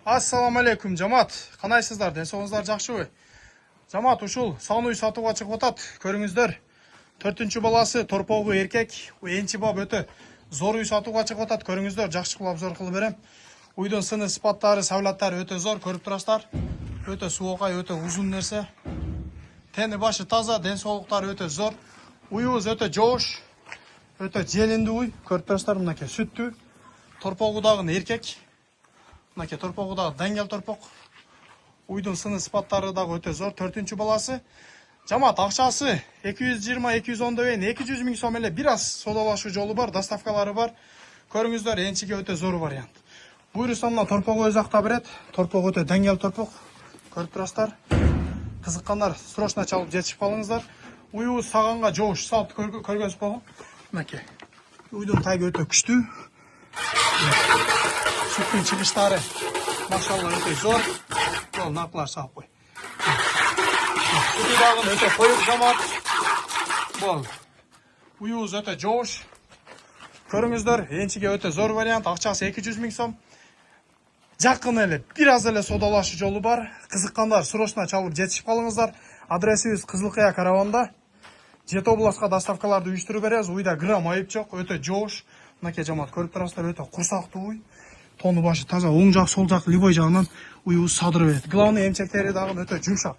Assalamu алейкум, жамаат. Канайсыздар, денсаулыгыңыздар жакшыбы? Жамаат, ушул саун үй сатууга чыгып атат. Көрүңүздөр. 4-чү баласы торпогу эркек. Энчи бап өтө зор үй сатууга чыгып атат. Көрүңүздөр, жакшы кылып обзор кылып берем. Уйдун сыны, сыпаттары, савлаттары өтө зор, көрүп турасыздар. Өтө суокай, өтө узун нерсе. Тени башы таза, денсаулыктары өтө зор. Уйубуз өтө жоош, өтө желиндүү уй. Көрүп турасыздар, мынакей сүттүү. Торпогу дагы эркек. Мынакей торпогу дагы деңгел торпок. Уйдун сыны, сыпаттары дагы өтө зор. 4-чү баласы. Жамаат, акчасы 220-210 деген 200 миң сом эле. Бир аз содалашуу жолу бар, доставкалары бар. Көрүңүздөр, энчиге өтө зор вариант. Буйрусамна торпогу өз акта берет. Торпок өтө деңгел торпок. Көрүп турасыздар. Кызыккандар срочно чалып жетишип калыңыздар. Уйубуз саганга жоош, салт көргөнсүз болгон. Мынакей. Уйдун тайы өтө күчтүү. Süttün çıkışları maşallah öte zor. Yol naklar sağ koy. Sütü dağın öte koyup jamat. Bol. Uyuğuz öte жоош. Көрүңүздөр, энчиге өтө зор вариант. Акчасы 200 миң сом. Жакын эле, бир аз эле содалашуу жолу бар. Кызыккандар срочно чалып жетишип калыңыздар. Адресибиз Кызылкая караванда. Жети областка доставкаларды уюштуруп беребиз. Уйда грамм айып жок, өтө жоош. Мынакей жамаат, көрүп турасыздар, өтө курсактуу уй. Тону башы таза, оң жак, сол жак, любой жагынан уйубуз садырып берет. Главный эмчектери дагы өтө жумшак.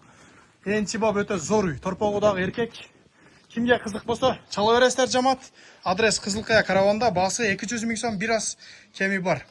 Энчи бап өтө зор уй. Торпогу дагы эркек. Кимге кызык болсо, чала бересиздер жамаат. Адрес Кызылкая караванда, баасы 200 миң сом, бир аз кеми бар.